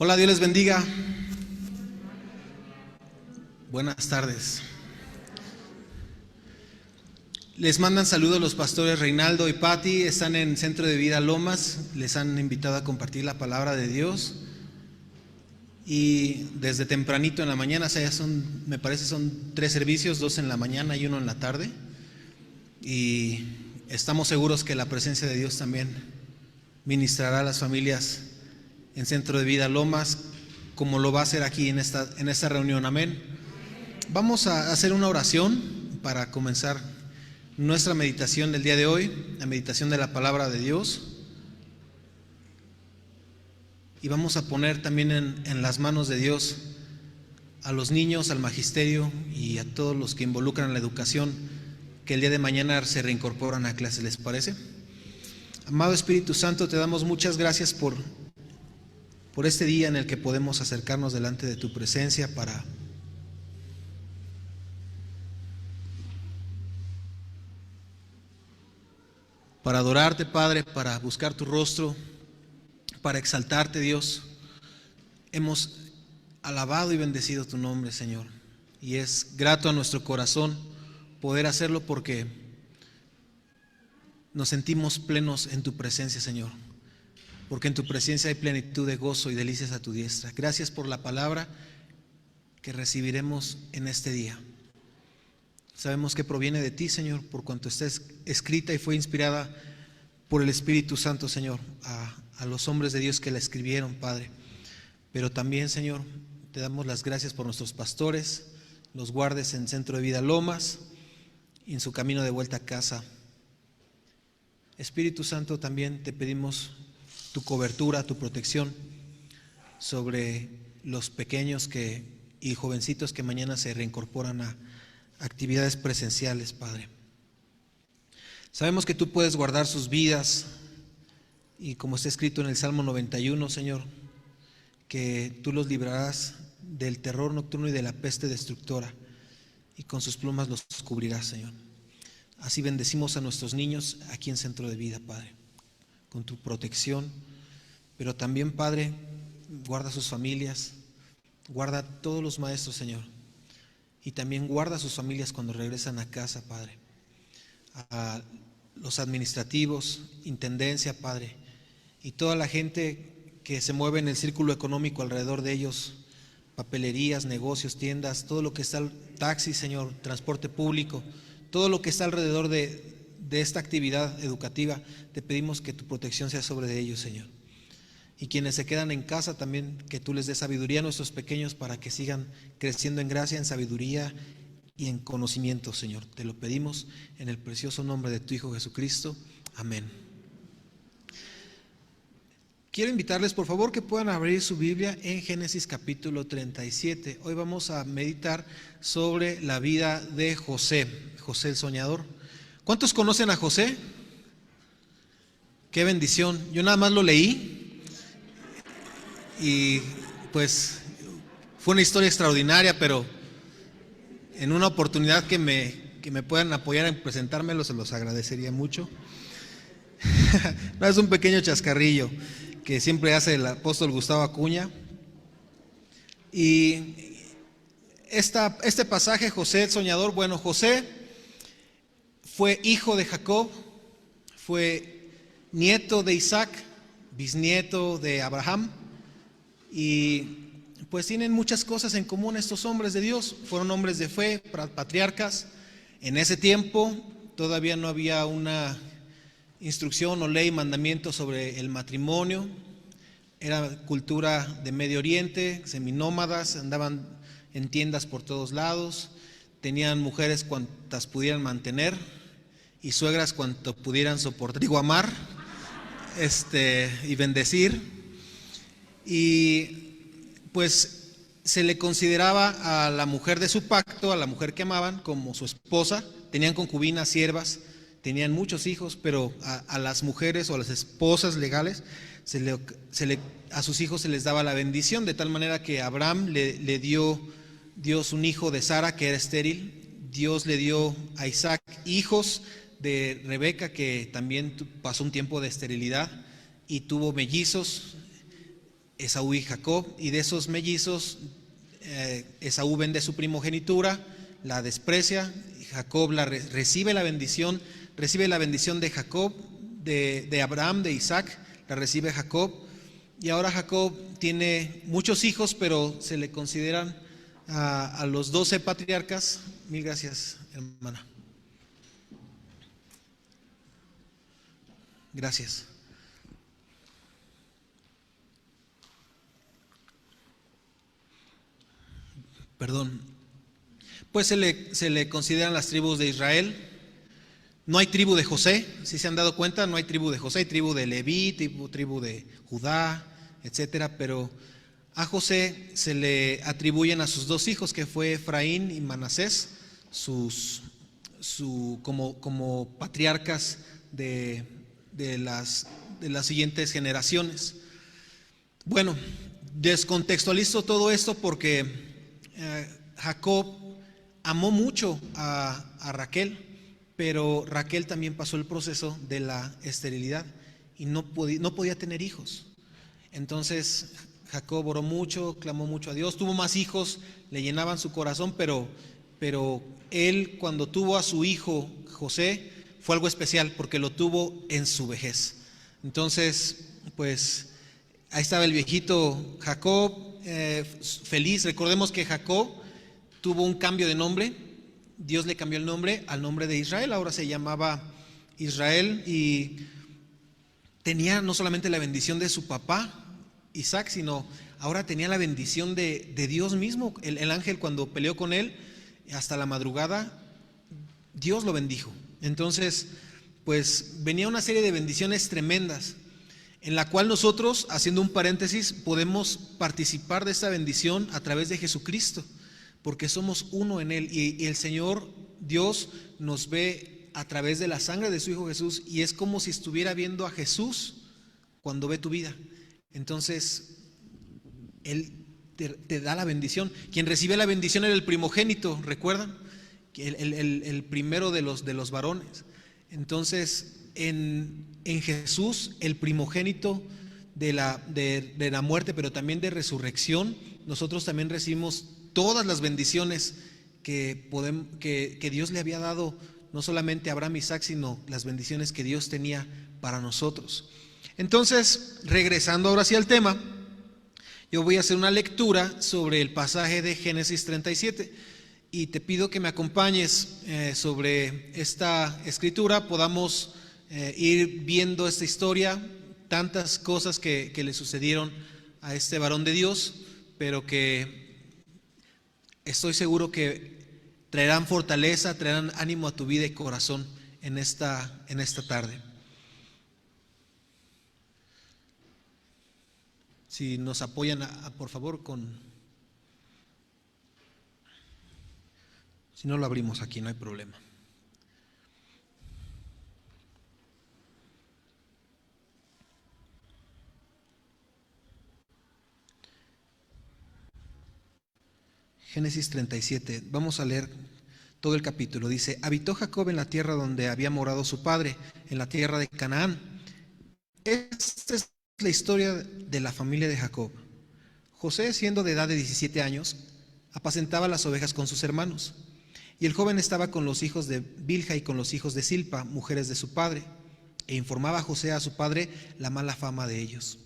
Hola, Dios les bendiga. Buenas tardes. Les mandan saludos los pastores Reinaldo y Patti. Están en Centro de Vida Lomas. Les han invitado a compartir la palabra de Dios. Y desde tempranito en la mañana, o sea, ya me parece son 3 servicios, 2 en la mañana y 1 en la tarde. Y estamos seguros que la presencia de Dios también ministrará a las familias en Centro de Vida Lomas, como lo va a hacer aquí en esta reunión. Amén. Vamos a hacer una oración para comenzar nuestra meditación del día de hoy, la meditación de la palabra de Dios. Y vamos a poner también en las manos de Dios a los niños, al magisterio y a todos los que involucran la educación, que el día de mañana se reincorporan a clases. ¿Les parece? Amado Espíritu Santo, te damos muchas gracias por este día en el que podemos acercarnos delante de tu presencia para adorarte, Padre, para buscar tu rostro, para exaltarte, Dios. Hemos alabado y bendecido tu nombre, Señor, y es grato a nuestro corazón poder hacerlo porque nos sentimos plenos en tu presencia, Señor, porque en tu presencia hay plenitud de gozo y delicias a tu diestra. Gracias por la palabra que recibiremos en este día. Sabemos que proviene de ti, Señor, por cuanto está escrita y fue inspirada por el Espíritu Santo, Señor, a los hombres de Dios que la escribieron, Padre. Pero también, Señor, te damos las gracias por nuestros pastores, los guardes en Centro de Vida Lomas y en su camino de vuelta a casa. Espíritu Santo, también te pedimos tu cobertura, tu protección sobre los pequeños y jovencitos que mañana se reincorporan a actividades presenciales, Padre. Sabemos que tú puedes guardar sus vidas y, como está escrito en el Salmo 91, Señor, que tú los librarás del terror nocturno y de la peste destructora, y con sus plumas los cubrirás, Señor. Así bendecimos a nuestros niños aquí en Centro de Vida, Padre, con tu protección, pero también, Padre, guarda sus familias, guarda a todos los maestros, Señor, y también guarda a sus familias cuando regresan a casa, Padre, a los administrativos, intendencia, Padre, y toda la gente que se mueve en el círculo económico alrededor de ellos, papelerías, negocios, tiendas, todo lo que está, taxi, Señor, transporte público, todo lo que está alrededor de esta actividad educativa. Te pedimos que tu protección sea sobre ellos, Señor. Y quienes se quedan en casa también, que tú les des sabiduría a nuestros pequeños para que sigan creciendo en gracia, en sabiduría y en conocimiento, Señor. Te lo pedimos en el precioso nombre de tu Hijo Jesucristo. Amén. Quiero invitarles, por favor, que puedan abrir su Biblia en Génesis capítulo 37. Hoy vamos a meditar sobre la vida de José el soñador. ¿Cuántos conocen a José? Qué bendición. Yo nada más lo leí y pues fue una historia extraordinaria, pero en una oportunidad que me puedan apoyar en presentármelo, se los agradecería mucho. No, es un pequeño chascarrillo que siempre hace el apóstol Gustavo Acuña. Y este pasaje, José el soñador, bueno, José fue hijo de Jacob, fue nieto de Isaac, bisnieto de Abraham, y pues tienen muchas cosas en común estos hombres de Dios. Fueron hombres de fe, patriarcas. En ese tiempo todavía no había una instrucción o ley, mandamiento sobre el matrimonio. Era cultura de Medio Oriente, seminómadas, andaban en tiendas por todos lados, tenían mujeres cuantas pudieran mantener y suegras cuanto pudieran soportar, amar y bendecir. Y pues se le consideraba a la mujer de su pacto, a la mujer que amaban, como su esposa. Tenían concubinas, siervas, tenían muchos hijos, pero a las mujeres o a las esposas legales a sus hijos se les daba la bendición, de tal manera que Abraham le dio Dios un hijo de Sara que era estéril. Dios le dio a Isaac hijos de Rebeca, que también pasó un tiempo de esterilidad y tuvo mellizos. Esaú y Jacob, y de esos mellizos Esaú vende su primogenitura, la desprecia, y Jacob recibe la bendición de Jacob, de Abraham, de Isaac, la recibe Jacob, y ahora Jacob tiene muchos hijos, pero se le consideran a los 12 patriarcas. Mil gracias, hermana. Gracias. Perdón. Pues se le consideran las tribus de Israel. No hay tribu de José, si se han dado cuenta, no hay tribu de José, hay tribu de Leví, tribu de Judá, etcétera, pero a José se le atribuyen a sus 2 hijos, que fue Efraín y Manasés, como patriarcas de las siguientes generaciones. Bueno, descontextualizo todo esto porque Jacob amó mucho a Raquel, pero Raquel también pasó el proceso de la esterilidad y no podía tener hijos. Entonces Jacob oró mucho, clamó mucho a Dios, tuvo más hijos, le llenaban su corazón, pero él, cuando tuvo a su hijo José, fue algo especial porque lo tuvo en su vejez. Entonces, pues ahí estaba el viejito Jacob, feliz. Recordemos que Jacob tuvo un cambio de nombre. Dios le cambió el nombre al nombre de Israel. Ahora se llamaba Israel y tenía no solamente la bendición de su papá Isaac, sino ahora tenía la bendición de Dios mismo. El ángel, cuando peleó con él hasta la madrugada, Dios lo bendijo. Entonces, pues venía una serie de bendiciones tremendas, en la cual nosotros, haciendo un paréntesis, podemos participar de esta bendición a través de Jesucristo, porque somos uno en Él, y el Señor Dios nos ve a través de la sangre de su Hijo Jesús, y es como si estuviera viendo a Jesús cuando ve tu vida. Entonces Él te da la bendición. Quien recibe la bendición era el primogénito, ¿recuerdan? El primero de los varones. Entonces en Jesús, el primogénito de la muerte, pero también de resurrección, nosotros también recibimos todas las bendiciones que Dios le había dado, no solamente a Abraham y Isaac, sino las bendiciones que Dios tenía para nosotros. Entonces, regresando ahora sí al tema, yo voy a hacer una lectura sobre el pasaje de Génesis 37 y te pido que me acompañes sobre esta escritura, podamos ir viendo esta historia, tantas cosas que le sucedieron a este varón de Dios, pero que estoy seguro que traerán fortaleza, traerán ánimo a tu vida y corazón en esta tarde. Si nos apoyan, por favor, si no lo abrimos aquí, no hay problema. Génesis 37, vamos a leer todo el capítulo. Dice: habitó Jacob en la tierra donde había morado su padre, en la tierra de Canaán. Esta es la historia de la familia de Jacob. José, siendo de edad de 17 años, apacentaba las ovejas con sus hermanos. Y el joven estaba con los hijos de Bilha y con los hijos de Silpa, mujeres de su padre, e informaba a José a su padre la mala fama de ellos.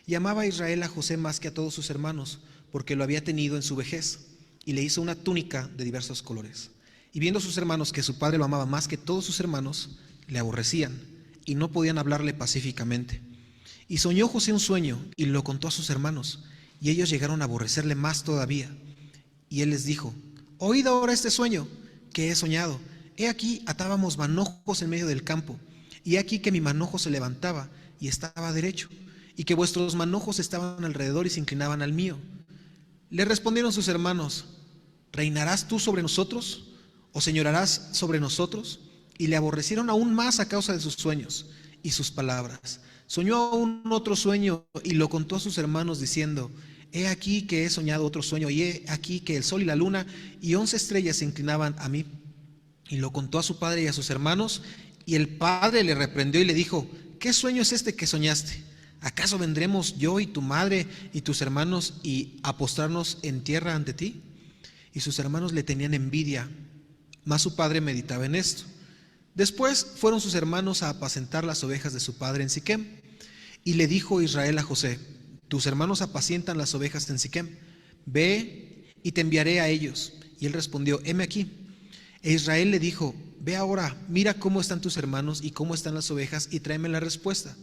Y amaba a Israel a José más que a todos sus hermanos, porque lo había tenido en su vejez, y le hizo una túnica de diversos colores. Y viendo sus hermanos que su padre lo amaba más que todos sus hermanos, le aborrecían, y no podían hablarle pacíficamente. Y soñó José un sueño, y lo contó a sus hermanos, y ellos llegaron a aborrecerle más todavía. Y él les dijo: oíd ahora este sueño que he soñado. He aquí atábamos manojos en medio del campo, y he aquí que mi manojo se levantaba y estaba derecho, y que vuestros manojos estaban alrededor y se inclinaban al mío. Le respondieron sus hermanos: ¿reinarás tú sobre nosotros? ¿O señorarás sobre nosotros? Y le aborrecieron aún más a causa de sus sueños y sus palabras. Soñó aún otro sueño y lo contó a sus hermanos diciendo: he aquí que he soñado otro sueño, y he aquí que el sol y la luna y 11 estrellas se inclinaban a mí. Y lo contó a su padre y a sus hermanos, y el padre le reprendió y le dijo: ¿qué sueño es este que soñaste? ¿Acaso vendremos yo y tu madre y tus hermanos y a postrarnos en tierra ante ti? Y sus hermanos le tenían envidia, mas su padre meditaba en esto. Después fueron sus hermanos a apacentar las ovejas de su padre en Siquem. Y le dijo Israel a José: tus hermanos apacientan las ovejas en Siquem, ve y te enviaré a ellos. Y él respondió: heme aquí. E Israel le dijo: ve ahora, mira cómo están tus hermanos y cómo están las ovejas, y tráeme la respuesta.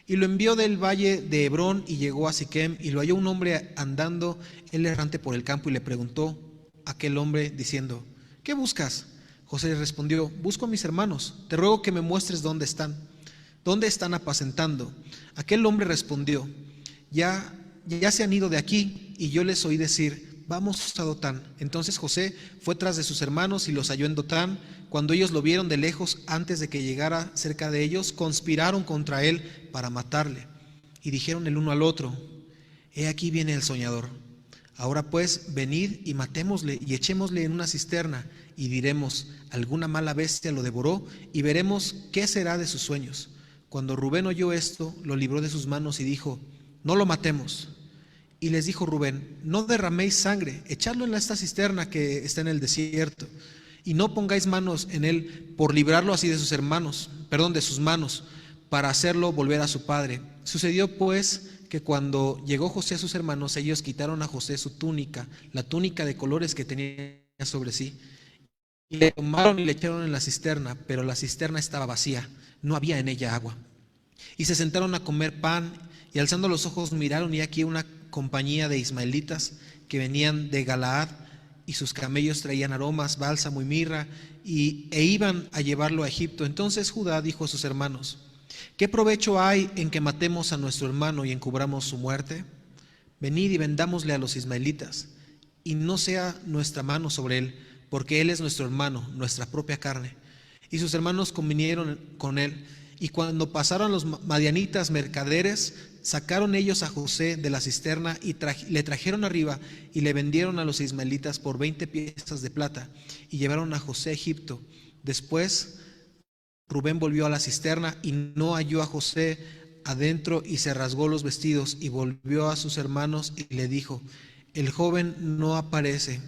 Y lo envió del valle de Hebrón y llegó a Siquem, y lo halló un hombre andando él errante por el campo, y le preguntó a aquel hombre diciendo: ¿qué buscas? José le respondió: busco a mis hermanos, te ruego que me muestres dónde están apacentando. Aquel hombre respondió: ya se han ido de aquí, y yo les oí decir: vamos a Dotán. Entonces José fue tras de sus hermanos y los halló en Dotán. Cuando ellos lo vieron de lejos, antes de que llegara cerca de ellos, conspiraron contra él para matarle. Y dijeron el uno al otro: he aquí viene el soñador. Ahora pues, venid y matémosle y echémosle en una cisterna, y diremos: alguna mala bestia lo devoró, y veremos qué será de sus sueños. Cuando Rubén oyó esto, lo libró de sus manos y dijo: no lo matemos. Y les dijo Rubén: no derraméis sangre, echadlo en esta cisterna que está en el desierto, y no pongáis manos en él por librarlo así de sus manos, para hacerlo volver a su padre. Sucedió pues que cuando llegó José a sus hermanos, ellos quitaron a José su túnica, la túnica de colores que tenía sobre sí, y le tomaron y le echaron en la cisterna, pero la cisterna estaba vacía, no había en ella agua. Y se sentaron a comer pan, y alzando los ojos miraron, y aquí una compañía de ismaelitas que venían de Galaad, y sus camellos traían aromas, bálsamo y mirra, e iban a llevarlo a Egipto. Entonces Judá dijo a sus hermanos: ¿qué provecho hay en que matemos a nuestro hermano y encubramos su muerte? Venid y vendámosle a los ismaelitas, y no sea nuestra mano sobre él, porque él es nuestro hermano, nuestra propia carne. Y sus hermanos convinieron con él. Y cuando pasaron los madianitas mercaderes, sacaron ellos a José de la cisterna y le trajeron arriba, y le vendieron a los ismaelitas por 20 piezas de plata, y llevaron a José a Egipto. Después Rubén volvió a la cisterna y no halló a José adentro, y se rasgó los vestidos y volvió a sus hermanos y le dijo: el joven no aparece,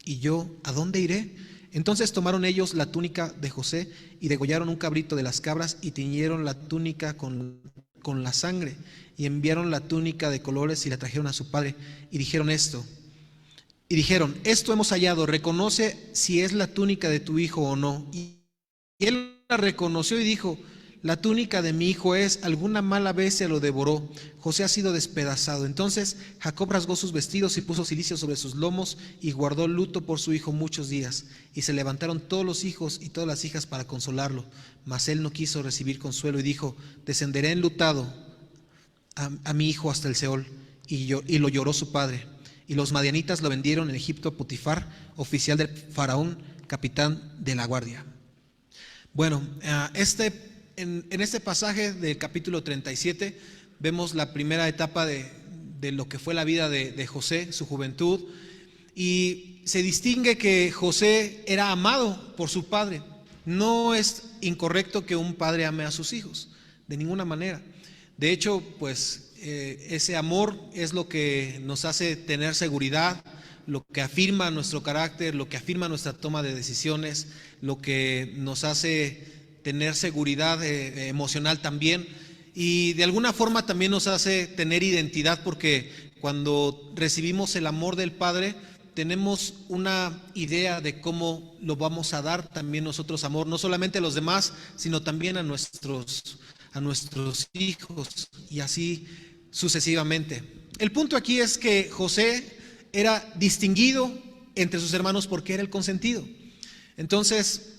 y yo ¿a dónde iré? Entonces tomaron ellos la túnica de José y degollaron un cabrito de las cabras y tiñeron la túnica con la sangre, y enviaron la túnica de colores y la trajeron a su padre, y dijeron: esto hemos hallado, reconoce si es la túnica de tu hijo o no. Y él la reconoció y dijo: la túnica de mi hijo es, alguna mala bestia lo devoró, José ha sido despedazado. Entonces Jacob rasgó sus vestidos y puso cilicio sobre sus lomos, y guardó luto por su hijo muchos días. Y se levantaron todos los hijos y todas las hijas para consolarlo, mas él no quiso recibir consuelo, y dijo: descenderé enlutado a mi hijo hasta el Seol. Y lo lloró su padre. Y los madianitas lo vendieron en Egipto a Potifar, oficial del faraón, capitán de la guardia. Bueno, en este pasaje del capítulo 37 vemos la primera etapa de lo que fue la vida de José, su juventud, y se distingue que José era amado por su padre. No es incorrecto que un padre ame a sus hijos, de ninguna manera. De hecho, pues ese amor es lo que nos hace tener seguridad, lo que afirma nuestro carácter, lo que afirma nuestra toma de decisiones, lo que nos hace tener seguridad emocional también, y de alguna forma también nos hace tener identidad, porque cuando recibimos el amor del Padre tenemos una idea de cómo lo vamos a dar también nosotros amor, no solamente a los demás, sino también a nuestros hijos, y así sucesivamente. El punto aquí es que José era distinguido entre sus hermanos porque era el consentido. Entonces,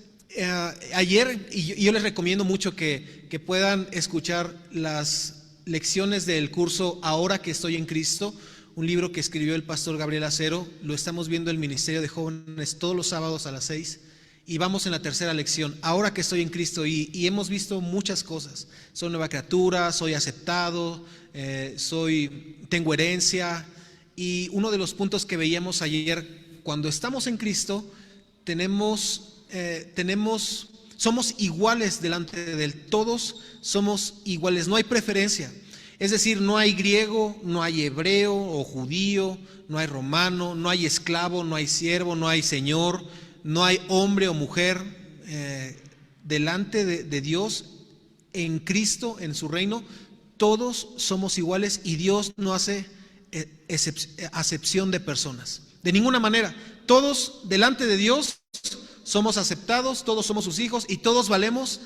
ayer, y yo les recomiendo mucho que puedan escuchar las lecciones del curso Ahora que estoy en Cristo, un libro que escribió el pastor Gabriel Acero. Lo estamos viendo en el Ministerio de Jóvenes todos los sábados a las 6, y vamos en la tercera lección, Ahora que estoy en Cristo, y hemos visto muchas cosas. Soy nueva criatura, soy aceptado, tengo herencia. Y uno de los puntos que veíamos ayer: cuando estamos en Cristo somos iguales delante de Él, todos somos iguales, no hay preferencia. Es decir, no hay griego, no hay hebreo o judío, no hay romano, no hay esclavo, no hay siervo, no hay señor, no hay hombre o mujer. Delante de Dios, en Cristo, en su reino, todos somos iguales y Dios no hace acepción de personas. De ninguna manera. Todos delante de Dios somos aceptados, todos somos sus hijos y todos valemos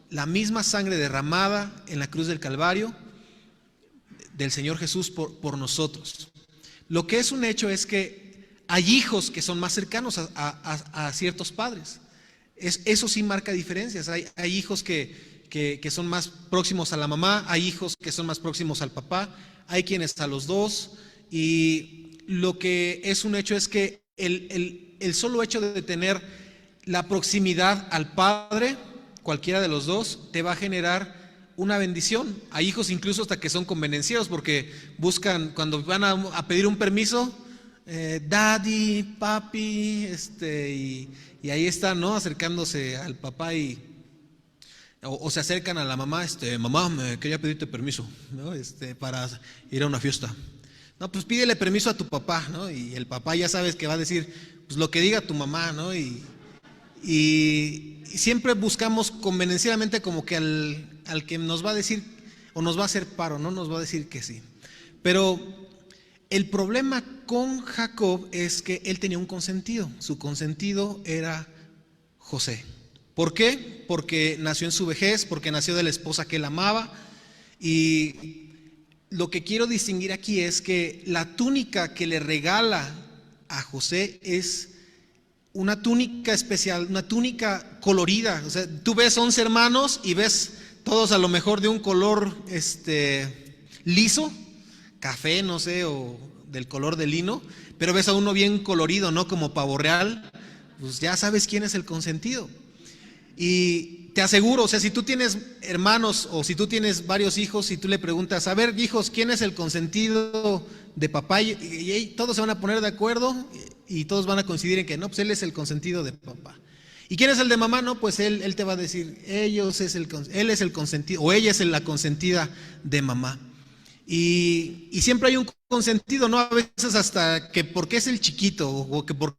la misma sangre derramada en la cruz del Calvario del Señor Jesús por nosotros. Lo que es un hecho es que hay hijos que son más cercanos a ciertos padres. Eso sí marca diferencias. Hay hijos que son más próximos a la mamá, hay hijos que son más próximos al papá, hay quienes a los dos, y lo que es un hecho es que el solo hecho de tener la proximidad al padre, cualquiera de los dos, te va a generar una bendición. Hay hijos incluso hasta que son convenencieros porque buscan, cuando van a pedir un permiso, daddy, papi, y ahí están, ¿no? Acercándose al papá o se acercan a la mamá, mamá, me quería pedirte permiso, ¿no? Para ir a una fiesta. No, pues pídele permiso a tu papá, ¿no? Y el papá ya sabes que va a decir, pues lo que diga tu mamá, ¿no? Y siempre buscamos convenencieramente como que al que nos va a decir o nos va a hacer paro, ¿no? Nos va a decir que sí. Pero el problema con Jacob es que él tenía un consentido. Su consentido era José. ¿Por qué? Porque nació en su vejez, porque nació de la esposa que él amaba. Y lo que quiero distinguir aquí es que la túnica que le regala a José es una túnica especial, una túnica colorida. O sea, tú ves 11 hermanos y ves todos a lo mejor de un color liso, café, no sé, o del color de lino, pero ves a uno bien colorido, ¿no? Como pavo real, pues ya sabes quién es el consentido. Y te aseguro, o sea, si tú tienes hermanos o si tú tienes varios hijos y tú le preguntas, a ver, hijos, ¿quién es el consentido de papá? Y todos se van a poner de acuerdo y todos van a coincidir en que no, pues él es el consentido de papá. ¿Y quién es el de mamá? No, pues él te va a decir, él es el consentido, o ella es la consentida de mamá. Y siempre hay un consentido, ¿no? A veces hasta que porque es el chiquito, o que porque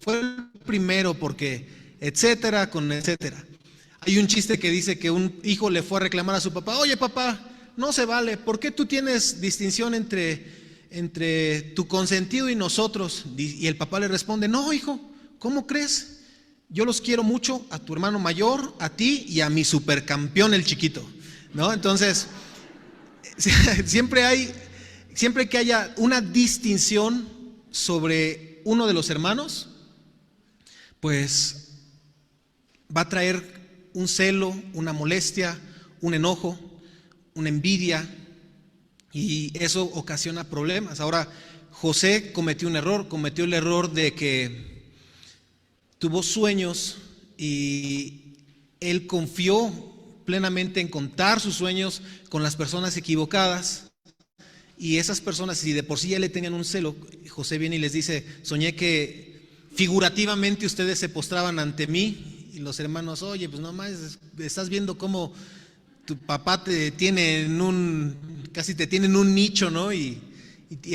fue el primero, porque etcétera, con etcétera. Hay un chiste que dice que un hijo le fue a reclamar a su papá, oye papá, no se vale, ¿por qué tú tienes distinción entre tu consentido y nosotros? Y el papá le responde, no hijo, ¿cómo crees? Yo los quiero mucho, a tu hermano mayor, a ti y a mi supercampeón el chiquito, ¿no? Entonces, siempre que haya una distinción sobre uno de los hermanos, pues va a traer un celo, una molestia, un enojo, una envidia, y eso ocasiona problemas. Ahora, José cometió el error de que tuvo sueños y él confió plenamente en contar sus sueños con las personas equivocadas, y esas personas, si de por sí ya le tenían un celo, José viene y les dice, soñé que figurativamente ustedes se postraban ante mí. Y los hermanos, oye, pues nomás estás viendo cómo tu papá te tiene casi te tiene en un nicho, ¿no? Y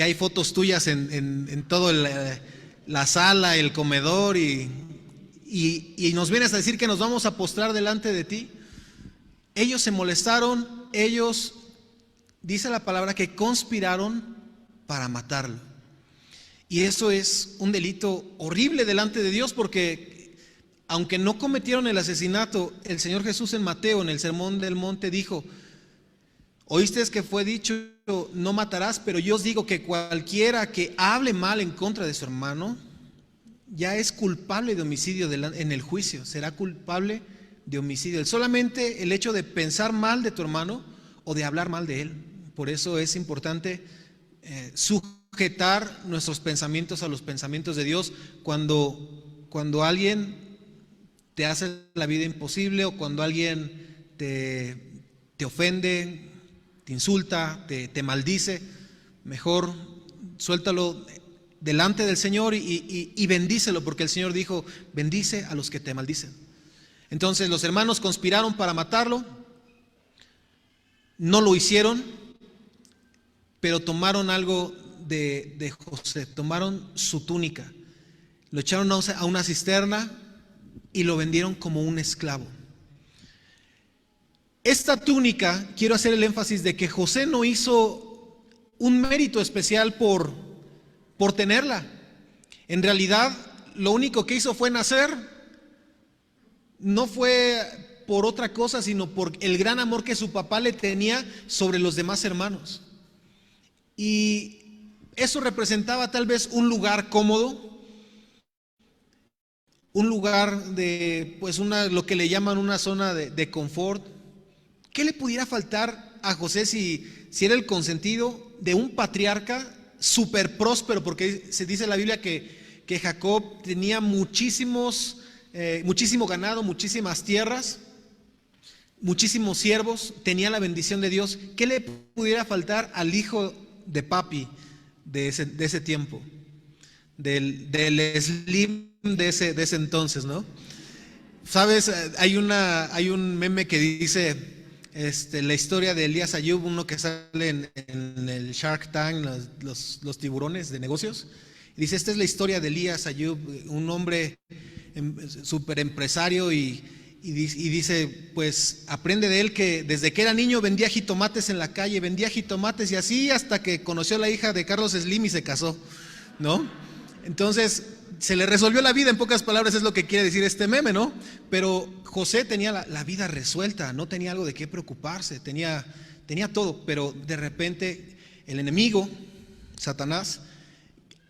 hay fotos tuyas en todo la sala, el comedor, y nos vienes a decir que nos vamos a postrar delante de ti. Ellos se molestaron, ellos, dice la palabra, que conspiraron para matarlo. Y eso es un delito horrible delante de Dios, porque aunque no cometieron el asesinato, el Señor Jesús en Mateo, en el Sermón del Monte, dijo, oíste que fue dicho, no matarás, pero yo os digo que cualquiera que hable mal en contra de su hermano, ya es culpable de homicidio en el juicio, será culpable de homicidio. Solamente el hecho de pensar mal de tu hermano o de hablar mal de él. Por eso es importante sujetar nuestros pensamientos a los pensamientos de Dios. Cuando alguien te hace la vida imposible, o cuando alguien te ofende, te insulta, te maldice, mejor suéltalo delante del Señor y bendícelo, porque el Señor dijo, bendice a los que te maldicen. Entonces los hermanos conspiraron para matarlo, no lo hicieron, pero tomaron algo de José, tomaron su túnica, lo echaron a una cisterna y lo vendieron como un esclavo. Esta túnica, quiero hacer el énfasis de que José no hizo un mérito especial por tenerla. En realidad, lo único que hizo fue nacer. No fue por otra cosa, sino por el gran amor que su papá le tenía sobre los demás hermanos. Y eso representaba tal vez un lugar cómodo, un lugar de, pues lo que le llaman una zona de confort. ¿Qué le pudiera faltar a José si era el consentido de un patriarca súper próspero? Porque se dice en la Biblia que Jacob tenía muchísimo ganado, muchísimas tierras, muchísimos siervos, tenía la bendición de Dios. ¿Qué le pudiera faltar al hijo de papi de ese tiempo? Del slim de ese entonces, ¿no? ¿Sabes? Hay un meme que dice la historia de Elías Ayub, uno que sale en el Shark Tank, los tiburones de negocios. Dice, esta es la historia de Elías Ayub, un hombre súper empresario y dice, pues aprende de él que desde que era niño vendía jitomates en la calle, vendía jitomates y así hasta que conoció a la hija de Carlos Slim y se casó, ¿no? Entonces se le resolvió la vida, en pocas palabras es lo que quiere decir este meme, ¿no? Pero José tenía la vida resuelta, no tenía algo de qué preocuparse, tenía todo, pero de repente el enemigo, Satanás,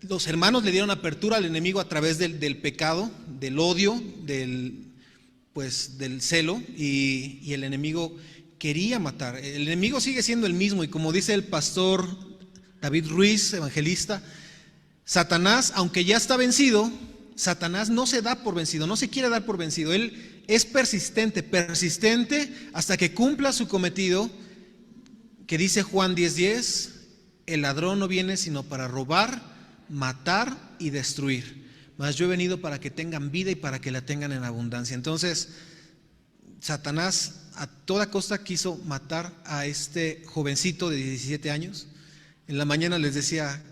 los hermanos le dieron apertura al enemigo a través del pecado, del odio, del celo, y el enemigo quería matar. El enemigo sigue siendo el mismo, y como dice el pastor David Ruiz, evangelista, Satanás, aunque ya está vencido, Satanás no se da por vencido, no se quiere dar por vencido. Él es persistente hasta que cumpla su cometido, que dice Juan 10:10, el ladrón no viene sino para robar, matar y destruir. Mas yo he venido para que tengan vida y para que la tengan en abundancia. Entonces, Satanás a toda costa quiso matar a este jovencito de 17 años. En la mañana les decía,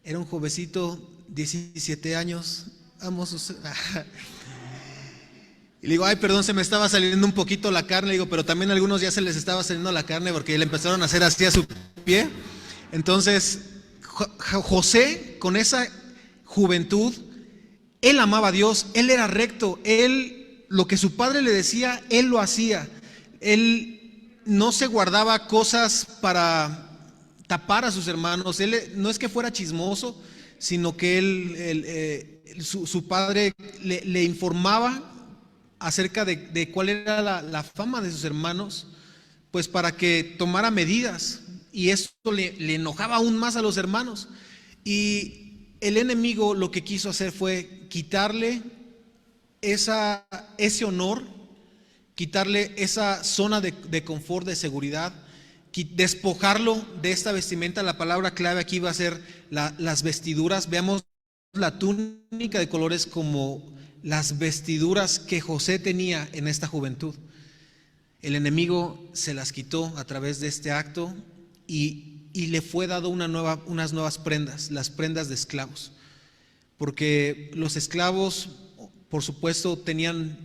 era un jovencito, 17 años, y le digo, ay, perdón, se me estaba saliendo un poquito la carne, le digo, pero también a algunos ya se les estaba saliendo la carne porque le empezaron a hacer así a su pie. Entonces, José, con esa juventud, él amaba a Dios, él era recto, él, lo que su padre le decía, él lo hacía. Él no se guardaba cosas para tapar a sus hermanos, él no es que fuera chismoso, sino que su padre le informaba acerca de cuál era la fama de sus hermanos, pues para que tomara medidas, y eso le enojaba aún más a los hermanos. Y el enemigo lo que quiso hacer fue quitarle ese honor, quitarle esa zona de confort, de seguridad, despojarlo de esta vestimenta. La palabra clave aquí va a ser las vestiduras. Veamos la túnica de colores como las vestiduras que José tenía en esta juventud. El enemigo se las quitó a través de este acto y le fue dado unas nuevas prendas, las prendas de esclavos. Porque los esclavos, por supuesto, tenían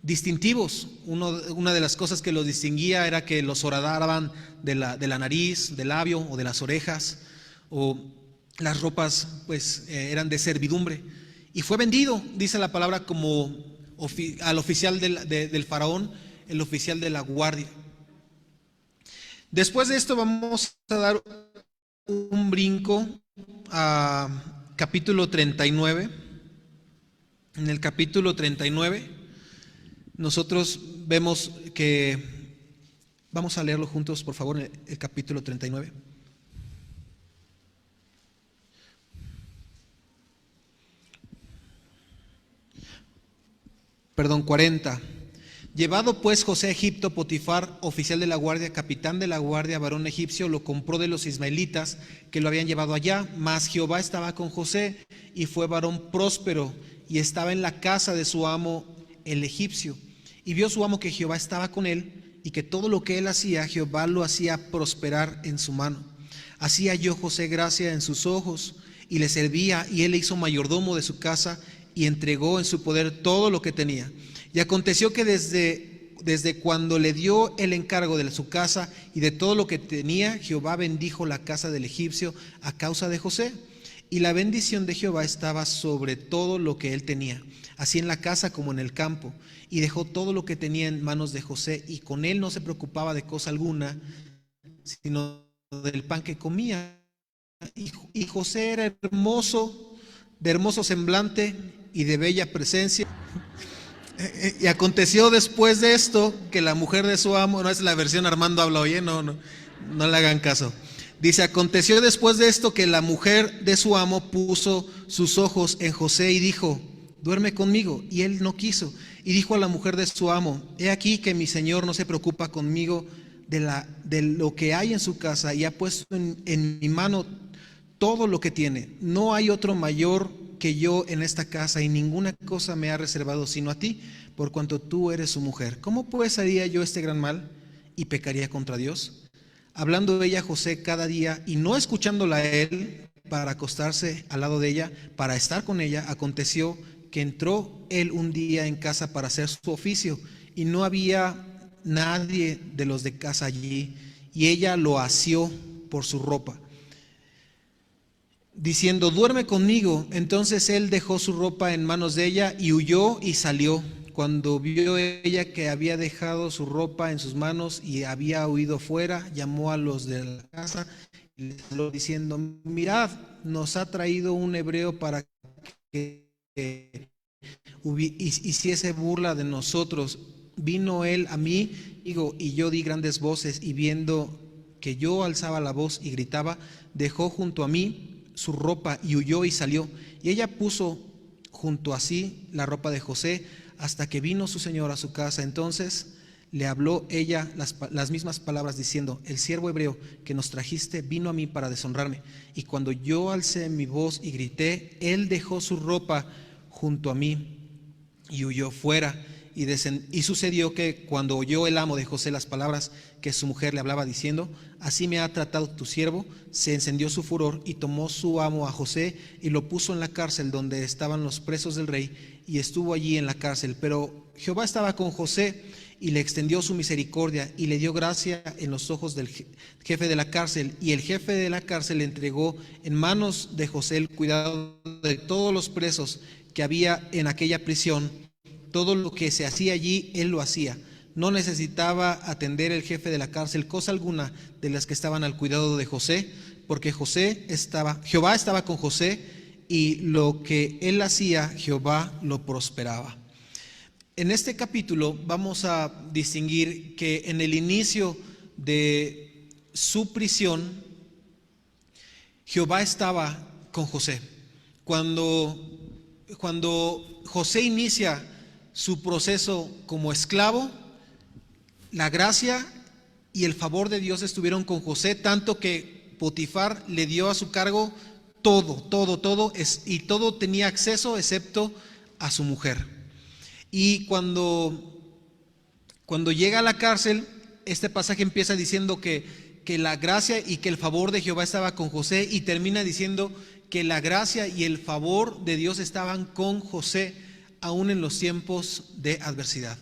distintivos. Una de las cosas que los distinguía era que los horadaban de la nariz, del labio o de las orejas, o las ropas pues eran de servidumbre. Y fue vendido, dice la palabra, como al oficial del faraón, el oficial de la guardia. Después de esto vamos a dar un brinco a capítulo 39. En el capítulo 39 nosotros vemos que, vamos a leerlo juntos, por favor, el capítulo 39. Perdón, 40. Llevado pues José a Egipto, Potifar, oficial de la guardia, capitán de la guardia, varón egipcio, lo compró de los ismaelitas que lo habían llevado allá. Mas Jehová estaba con José y fue varón próspero y estaba en la casa de su amo el egipcio. Y vio su amo que Jehová estaba con él y que todo lo que él hacía, Jehová lo hacía prosperar en su mano. Así halló José gracia en sus ojos y le servía, y él le hizo mayordomo de su casa y entregó en su poder todo lo que tenía. Y aconteció que desde cuando le dio el encargo de su casa y de todo lo que tenía, Jehová bendijo la casa del egipcio a causa de José. Y la bendición de Jehová estaba sobre todo lo que él tenía, así en la casa como en el campo. Y dejó todo lo que tenía en manos de José, y con él no se preocupaba de cosa alguna, sino del pan que comía. Y José era hermoso, de hermoso semblante y de bella presencia. Y aconteció después de esto que la mujer de su amo, no es la versión Armando habla hoy, no le hagan caso. Dice, aconteció después de esto que la mujer de su amo puso sus ojos en José y dijo, duerme conmigo. Y él no quiso. Y dijo a la mujer de su amo, he aquí que mi señor no se preocupa conmigo de lo que hay en su casa, y ha puesto en mi mano todo lo que tiene. No hay otro mayor que yo en esta casa, y ninguna cosa me ha reservado sino a ti, por cuanto tú eres su mujer. ¿Cómo pues haría yo este gran mal y pecaría contra Dios? Hablando ella a José cada día y no escuchándola a él para acostarse al lado de ella, para estar con ella, aconteció que entró él un día en casa para hacer su oficio, y no había nadie de los de casa allí, y ella lo asió por su ropa, diciendo, duerme conmigo. Entonces él dejó su ropa en manos de ella y huyó y salió. Cuando vio ella que había dejado su ropa en sus manos y había huido fuera, llamó a los de la casa y les habló diciendo, mirad, nos ha traído un hebreo para que hiciese burla de nosotros. Vino él a mí, y yo di grandes voces, y viendo que yo alzaba la voz y gritaba, dejó junto a mí su ropa y huyó y salió. Y ella puso junto a sí la ropa de José hasta que vino su señor a su casa. Entonces le habló ella las mismas palabras diciendo, el siervo hebreo que nos trajiste vino a mí para deshonrarme. Y cuando yo alcé mi voz y grité, él dejó su ropa junto a mí y huyó fuera. Y sucedió que cuando oyó el amo de José las palabras que su mujer le hablaba diciendo, así me ha tratado tu siervo, se encendió su furor, y tomó su amo a José y lo puso en la cárcel donde estaban los presos del rey, y estuvo allí en la cárcel. Pero Jehová estaba con José y le extendió su misericordia y le dio gracia en los ojos del jefe de la cárcel, y el jefe de la cárcel le entregó en manos de José el cuidado de todos los presos que había en aquella prisión. Todo lo que se hacía allí, él lo hacía. No necesitaba atender el jefe de la cárcel cosa alguna de las que estaban al cuidado de José, porque Jehová estaba con José, y lo que él hacía, Jehová lo prosperaba. En este capítulo vamos a distinguir que en el inicio de su prisión, Jehová estaba con José. Cuando José inicia su proceso como esclavo, la gracia y el favor de Dios estuvieron con José, tanto que Potifar le dio a su cargo todo, y todo tenía acceso excepto a su mujer. Y cuando llega a la cárcel, este pasaje empieza diciendo que la gracia y que el favor de Jehová estaba con José, y termina diciendo que la gracia y el favor de Dios estaban con José aún en los tiempos de adversidad.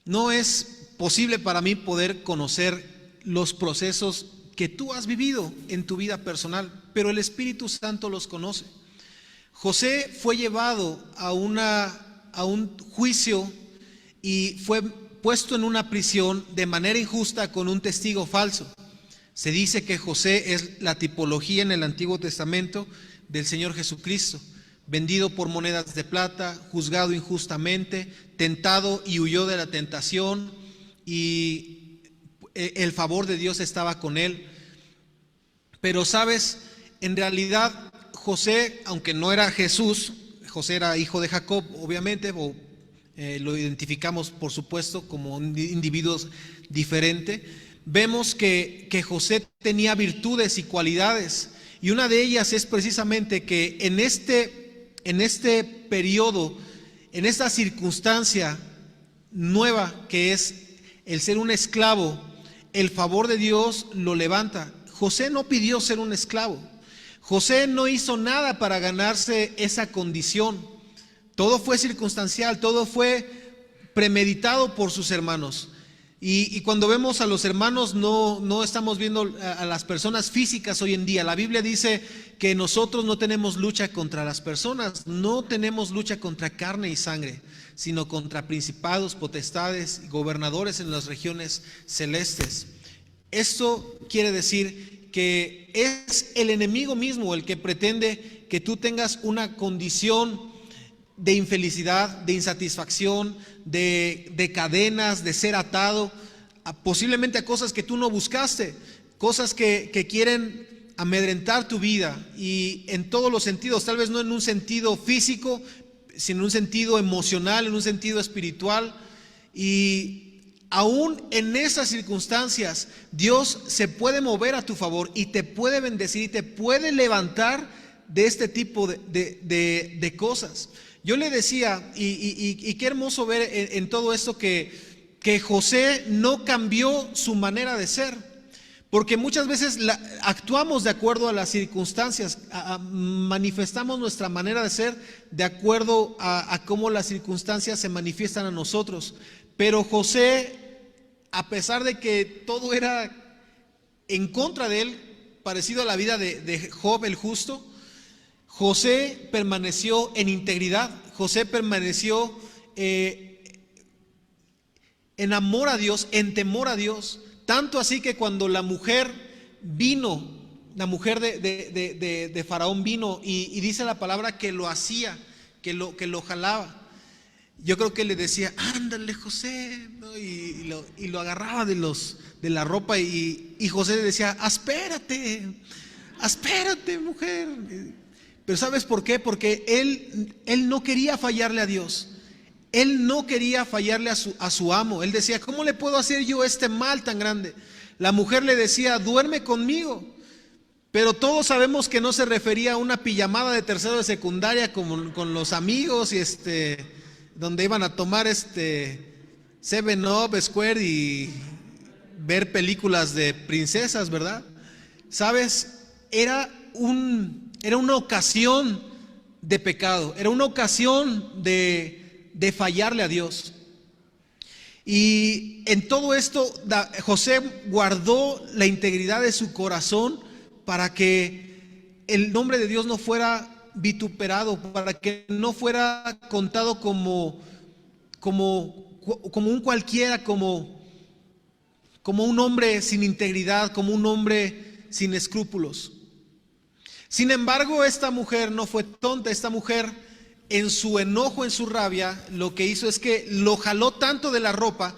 No es posible para mí poder conocer los procesos que tú has vivido en tu vida personal, pero el Espíritu Santo los conoce. José fue llevado a un juicio y fue puesto en una prisión de manera injusta con un testigo falso. Se dice que José es la tipología en el Antiguo Testamento del Señor Jesucristo, vendido por monedas de plata, juzgado injustamente, tentado y huyó de la tentación, y el favor de Dios estaba con él. Pero sabes, en realidad José, aunque no era Jesús, José era hijo de Jacob, obviamente, lo identificamos por supuesto como un individuo diferente. Vemos que José tenía virtudes y cualidades, y una de ellas es precisamente que en este periodo, en esta circunstancia nueva que es el ser un esclavo, el favor de Dios lo levanta. José no pidió ser un esclavo. José no hizo nada para ganarse esa condición. Todo fue circunstancial, todo fue premeditado por sus hermanos. Y cuando vemos a los hermanos, no estamos viendo a las personas físicas hoy en día. La Biblia dice que nosotros no tenemos lucha contra las personas, no tenemos lucha contra carne y sangre, sino contra principados, potestades, gobernadores en las regiones celestes. Esto quiere decir que es el enemigo mismo el que pretende que tú tengas una condición de infelicidad, de insatisfacción, de cadenas, de ser atado posiblemente a cosas que tú no buscaste, cosas que quieren amedrentar tu vida, y en todos los sentidos, tal vez no en un sentido físico, sino en un sentido emocional, en un sentido espiritual. Y aún en esas circunstancias, Dios se puede mover a tu favor y te puede bendecir y te puede levantar de este tipo de cosas. Yo le decía, y qué hermoso ver en todo esto que José no cambió su manera de ser, porque muchas veces actuamos de acuerdo a las circunstancias, manifestamos nuestra manera de ser de acuerdo a cómo las circunstancias se manifiestan a nosotros. Pero José, a pesar de que todo era en contra de él, parecido a la vida de Job el justo, José permaneció en integridad. José permaneció en amor a Dios, en temor a Dios. Tanto así que cuando la mujer vino, la mujer de Faraón vino y dice la palabra que lo hacía, que lo jalaba. Yo creo que le decía, ándale José, ¿no? y lo agarraba de la ropa, y José le decía, espérate mujer. Pero ¿sabes por qué? Porque él no quería fallarle a Dios. Él no quería fallarle a su amo. Él decía, ¿cómo le puedo hacer yo este mal tan grande? La mujer le decía, duerme conmigo. Pero todos sabemos que no se refería a una pijamada de tercero de secundaria con los amigos y donde iban a tomar 7-Up, Square y ver películas de princesas, ¿verdad? ¿Sabes? Era una ocasión de pecado, era una ocasión de fallarle a Dios. Y en todo esto José guardó la integridad de su corazón para que el nombre de Dios no fuera vituperado, para que no fuera contado como un cualquiera, como un hombre sin integridad, como un hombre sin escrúpulos. Sin embargo, esta mujer no fue tonta. Esta mujer, en su enojo, en su rabia, lo que hizo es que lo jaló tanto de la ropa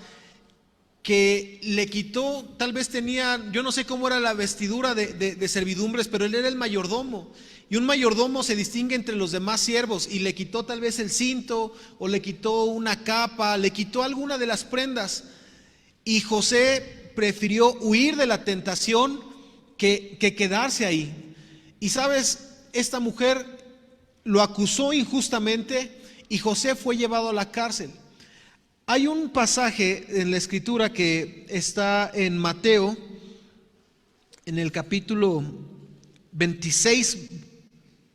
que le quitó, tal vez tenía, yo no sé cómo era la vestidura de servidumbres, pero él era el mayordomo. Y un mayordomo se distingue entre los demás siervos, y le quitó tal vez el cinto, o le quitó una capa, le quitó alguna de las prendas. Y José prefirió huir de la tentación que quedarse ahí. Y sabes, esta mujer lo acusó injustamente y José fue llevado a la cárcel. Hay un pasaje en la escritura que está en Mateo, en el capítulo 26,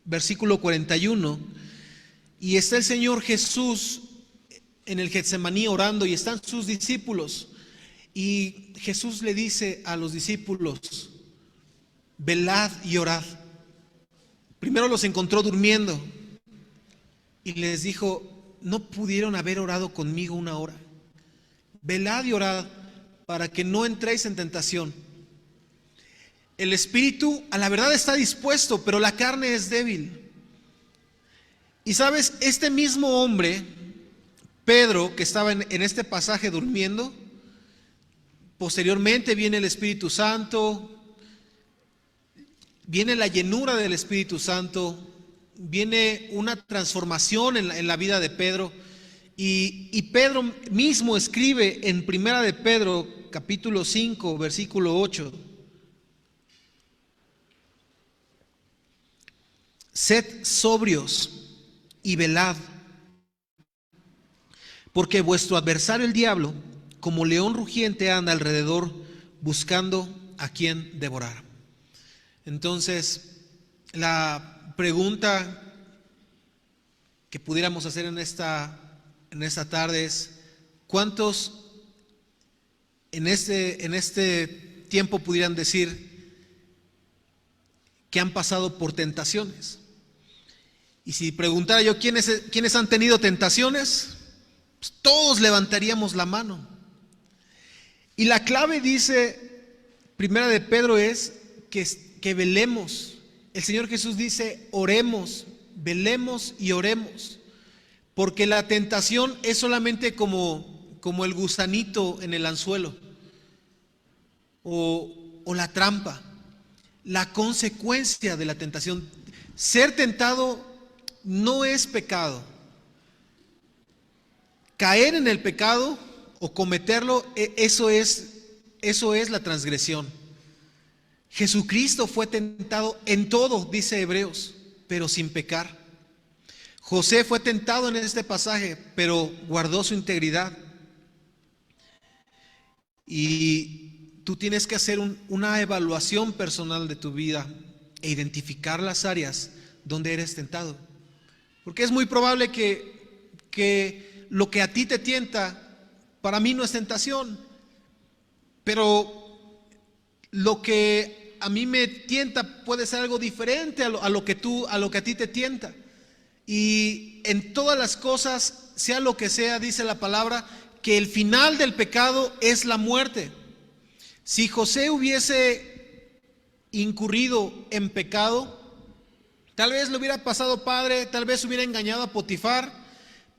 versículo 41, y está el Señor Jesús en el Getsemaní orando, y están sus discípulos, y Jesús le dice a los discípulos, velad y orad. Primero los encontró durmiendo y les dijo, no pudieron haber orado conmigo una hora. Velad y orad para que no entréis en tentación. El espíritu a la verdad está dispuesto, pero la carne es débil. Y sabes, este mismo hombre, Pedro, que estaba en este pasaje durmiendo, posteriormente viene el Espíritu Santo, viene la llenura del Espíritu Santo, viene una transformación en la vida de Pedro, y Pedro mismo escribe en Primera de Pedro capítulo 5 versículo 8: sed sobrios y velad, porque vuestro adversario el diablo, como león rugiente, anda alrededor buscando a quien devorar. Entonces, la pregunta que pudiéramos hacer en esta tarde es: ¿cuántos en este tiempo pudieran decir que han pasado por tentaciones? Y si preguntara yo quiénes han tenido tentaciones, pues todos levantaríamos la mano. Y la clave, dice Primera de Pedro, es que velemos. El Señor Jesús dice: oremos, velemos y oremos, porque la tentación es solamente como el gusanito en el anzuelo o la trampa, la consecuencia de la tentación. Ser tentado no es pecado. Caer en el pecado o cometerlo, eso es la transgresión. Jesucristo fue tentado en todo, dice Hebreos, pero sin pecar. José fue tentado en este pasaje, pero guardó su integridad. Y tú tienes que hacer una evaluación personal de tu vida e identificar las áreas donde eres tentado. Porque es muy probable que lo que a ti te tienta, para mí no es tentación, pero lo que a mí me tienta puede ser algo diferente a lo que a ti te tienta. Y en todas las cosas, sea lo que sea, dice la palabra, que el final del pecado es la muerte. Si José hubiese incurrido en pecado, tal vez le hubiera pasado padre, tal vez hubiera engañado a Potifar,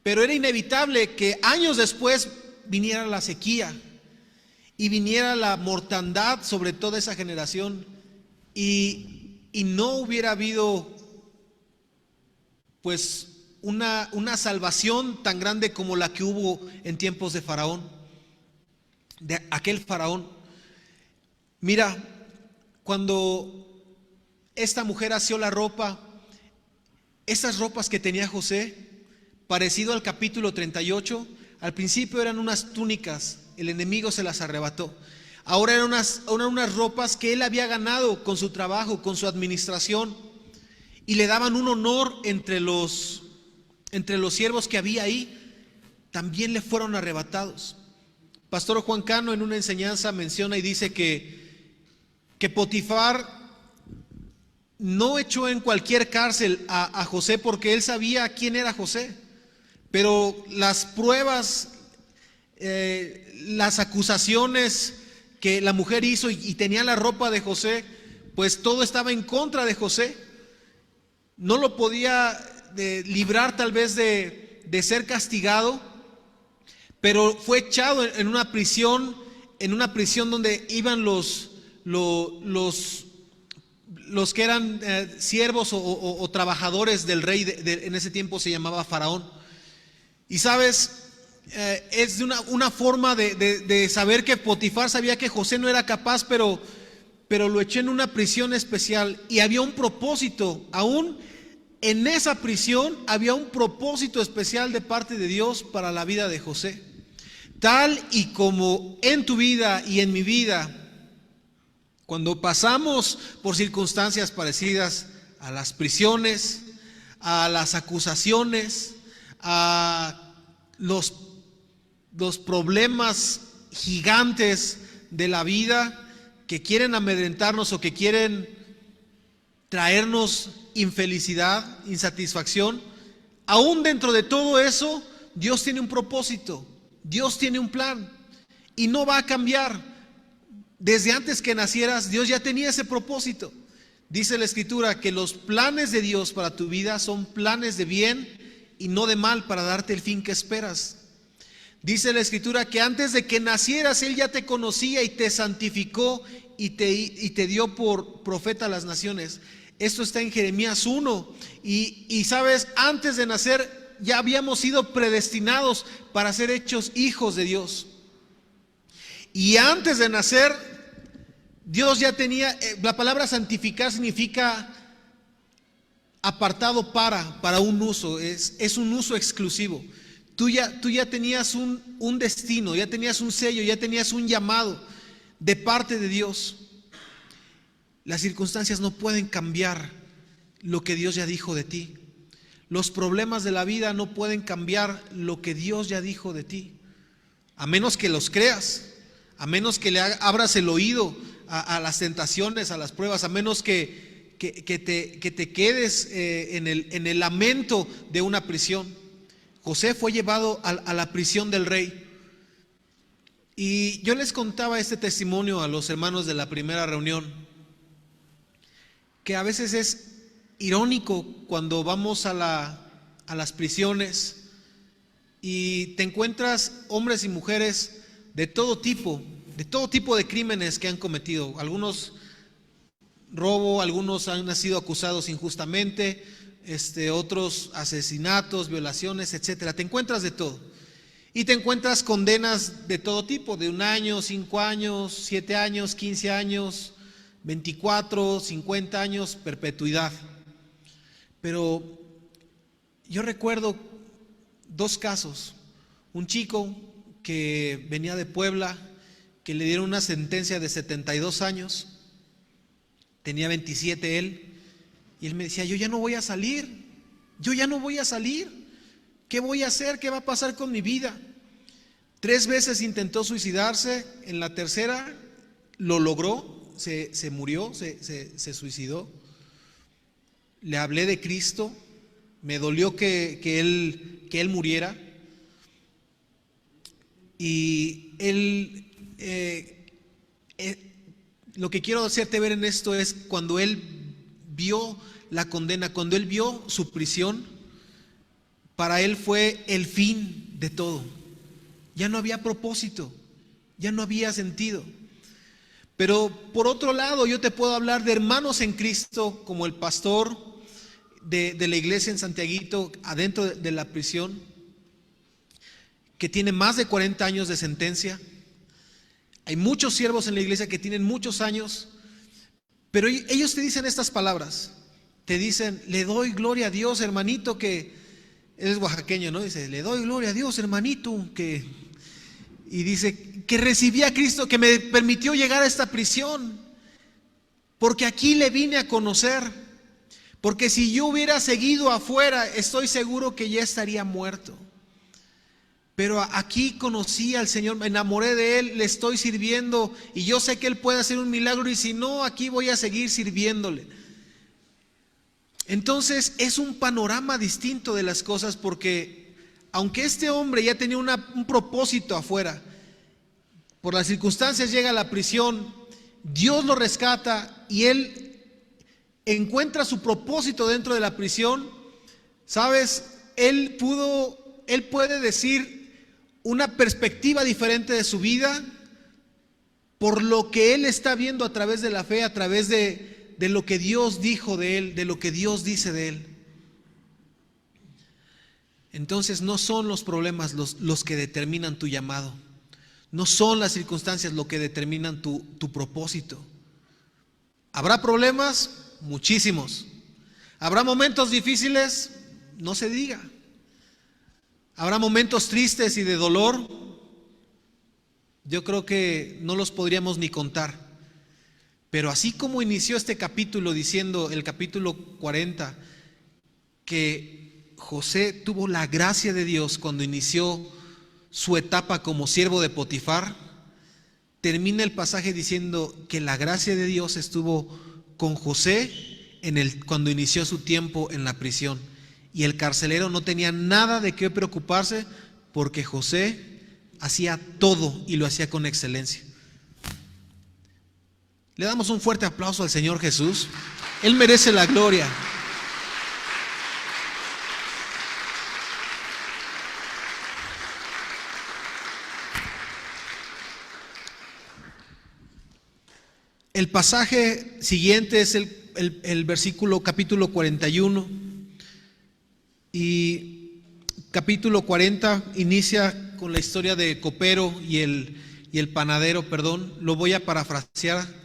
pero era inevitable que años después viniera la sequía y viniera la mortandad sobre toda esa generación, y no hubiera habido pues una salvación tan grande como la que hubo en tiempos de Faraón, de aquel Faraón. Mira, cuando esta mujer asió la ropa, esas ropas que tenía José, parecido al capítulo 38, al principio eran unas túnicas, el enemigo se las arrebató. Ahora eran unas ropas que él había ganado con su trabajo, con su administración, y le daban un honor entre los siervos que había ahí. También le fueron arrebatados. Pastor Juan Cano en una enseñanza menciona y dice que Potifar no echó en cualquier cárcel a José, porque él sabía quién era José, pero las pruebas, las acusaciones que la mujer hizo y tenía la ropa de José, pues todo estaba en contra de José. No lo podía librar tal vez de ser castigado, pero fue echado en una prisión donde iban los que eran siervos o trabajadores del rey. En ese tiempo se llamaba Faraón. Y sabes, es de una forma de saber que Potifar sabía que José no era capaz, pero lo echó en una prisión especial, y había un propósito. Aún en esa prisión había un propósito especial de parte de Dios para la vida de José. Tal y como en tu vida y en mi vida, cuando pasamos por circunstancias parecidas a las prisiones, a las acusaciones, a los problemas gigantes de la vida que quieren amedrentarnos o que quieren traernos infelicidad, insatisfacción, aún dentro de todo eso, Dios tiene un propósito, Dios tiene un plan, y no va a cambiar. Desde antes que nacieras, Dios ya tenía ese propósito. Dice la Escritura que los planes de Dios para tu vida son planes de bien y no de mal, para darte el fin que esperas. Dice la Escritura que antes de que nacieras Él ya te conocía y te santificó y te dio por profeta a las naciones. Esto está en Jeremías 1. Y sabes, antes de nacer ya habíamos sido predestinados para ser hechos hijos de Dios. Y antes de nacer, Dios ya tenía, la palabra santificar significa apartado para un uso, es un uso exclusivo. Tú ya tenías un destino, ya tenías un sello, ya tenías un llamado de parte de Dios. Las circunstancias no pueden cambiar lo que Dios ya dijo de ti. Los problemas de la vida no pueden cambiar lo que Dios ya dijo de ti. A menos que los creas, a menos que le abras el oído a las tentaciones, a las pruebas, a menos que te quedes en el lamento de una prisión. José fue llevado a la prisión del rey. Y yo les contaba este testimonio a los hermanos de la primera reunión, que a veces es irónico cuando vamos a las prisiones y te encuentras hombres y mujeres de todo tipo de crímenes que han cometido. Algunos robo, algunos han sido acusados injustamente, otros asesinatos, violaciones, etcétera. Te encuentras de todo. Y te encuentras condenas de todo tipo, de 1 año, 5 años, 7 años, 15 años, 24, 50 años, perpetuidad. Pero yo recuerdo 2 casos. Un chico que venía de Puebla, que le dieron una sentencia de 72 años, tenía 27 él, y él me decía: yo ya no voy a salir, ¿qué voy a hacer? ¿Qué va a pasar con mi vida? 3 veces intentó suicidarse, en la tercera lo logró, se murió, se suicidó. Le hablé de Cristo, me dolió que él muriera, y lo que quiero hacerte ver en esto es cuando él vio la condena, cuando él vio su prisión, para él fue el fin de todo. Ya no había propósito, ya no había sentido. Pero por otro lado, yo te puedo hablar de hermanos en Cristo, como el pastor de la iglesia en Santiaguito, adentro de la prisión, que tiene más de 40 años de sentencia. Hay muchos siervos en la iglesia que tienen muchos años, pero ellos te dicen estas palabras. Te dicen: le doy gloria a Dios, hermanito, que eres oaxaqueño, ¿no? Dice: le doy gloria a Dios, hermanito, y dice que recibí a Cristo, que me permitió llegar a esta prisión, porque aquí le vine a conocer, porque si yo hubiera seguido afuera, estoy seguro que ya estaría muerto. Pero aquí conocí al Señor, me enamoré de Él, le estoy sirviendo, y yo sé que Él puede hacer un milagro, y si no, aquí voy a seguir sirviéndole. Entonces es un panorama distinto de las cosas, porque aunque este hombre ya tenía un propósito afuera, por las circunstancias llega a la prisión, Dios lo rescata y él encuentra su propósito dentro de la prisión. ¿Sabes? Él puede decir una perspectiva diferente de su vida por lo que él está viendo a través de la fe, a través de lo que Dios dijo de él, de lo que Dios dice de él. Entonces no son los problemas los que determinan tu llamado, no son las circunstancias lo que determinan tu propósito. ¿Habrá problemas? Muchísimos. ¿Habrá momentos difíciles? No se diga. ¿Habrá momentos tristes y de dolor? Yo creo que no los podríamos ni contar. Pero así como inició este capítulo diciendo, el capítulo 40, que José tuvo la gracia de Dios cuando inició su etapa como siervo de Potifar, termina el pasaje diciendo que la gracia de Dios estuvo con José cuando inició su tiempo en la prisión. Y el carcelero no tenía nada de qué preocuparse, porque José hacía todo y lo hacía con excelencia. Le damos un fuerte aplauso al Señor Jesús. Él merece la gloria. El pasaje siguiente es el versículo capítulo 41. Y capítulo 40 inicia con la historia de copero y el panadero, lo voy a parafrasear.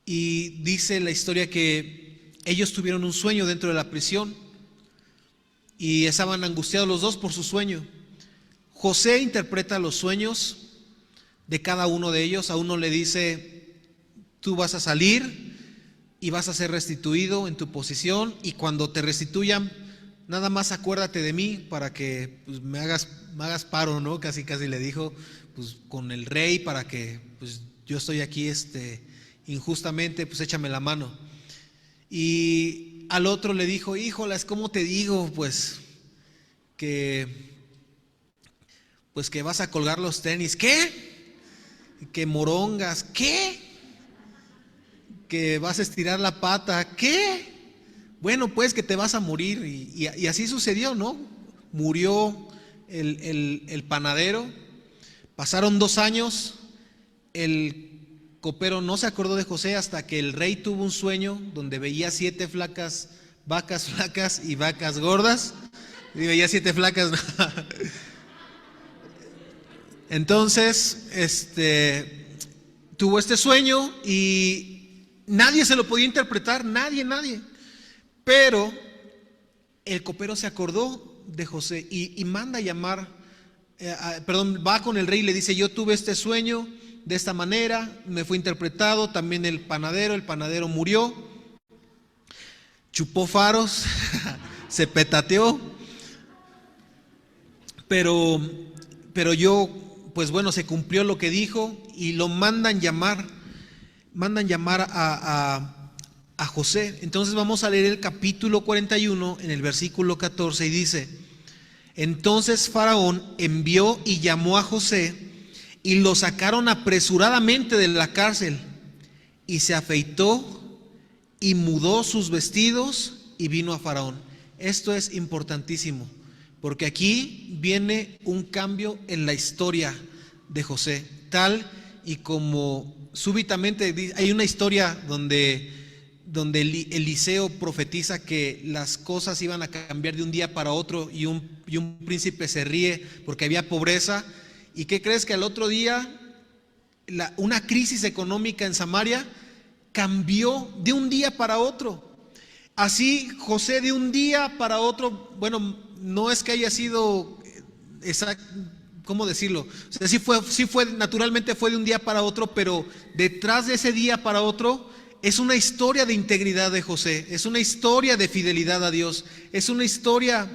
Y dice la historia que ellos tuvieron un sueño dentro de la prisión y estaban angustiados los dos por su sueño. José interpreta los sueños de cada uno de ellos. A uno le dice: tú vas a salir y vas a ser restituido en tu posición, y cuando te restituyan, nada más acuérdate de mí para que pues, me hagas paro, ¿no? Casi le dijo, pues con el rey, para que pues yo estoy aquí injustamente, pues échame la mano. Y al otro le dijo, híjolas, ¿cómo te digo? Pues que vas a colgar los tenis. ¿Qué? Que morongas. ¿Qué? Que vas a estirar la pata. ¿Qué? Bueno, pues que te vas a morir. Y así sucedió, ¿no? Murió el panadero. Pasaron 2 años. El copero no se acordó de José hasta que el rey tuvo un sueño donde veía 7 vacas flacas y vacas gordas. Y veía 7 flacas. Entonces, tuvo este sueño y nadie se lo podía interpretar, nadie. Pero el copero se acordó de José y manda a llamar, va con el rey y le dice, yo tuve este sueño de esta manera, me fue interpretado. También el panadero murió, chupó faros, se petateó, pero yo, pues bueno, se cumplió lo que dijo y lo mandan llamar a José. Entonces vamos a leer el capítulo 41 en el versículo 14 y dice: entonces Faraón envió y llamó a José y lo sacaron apresuradamente de la cárcel, y se afeitó y mudó sus vestidos y vino a Faraón. Esto es importantísimo, porque aquí viene un cambio en la historia de José, tal y como súbitamente hay una historia donde Eliseo profetiza que las cosas iban a cambiar de un día para otro, y un príncipe se ríe porque había pobreza. ¿Y qué crees? Que al otro día una crisis económica en Samaria cambió de un día para otro. Así José de un día para otro, bueno, no es que haya sido ¿cómo decirlo? O sea, sí fue, naturalmente fue de un día para otro, pero detrás de ese día para otro es una historia de integridad de José, es una historia de fidelidad a Dios, es una historia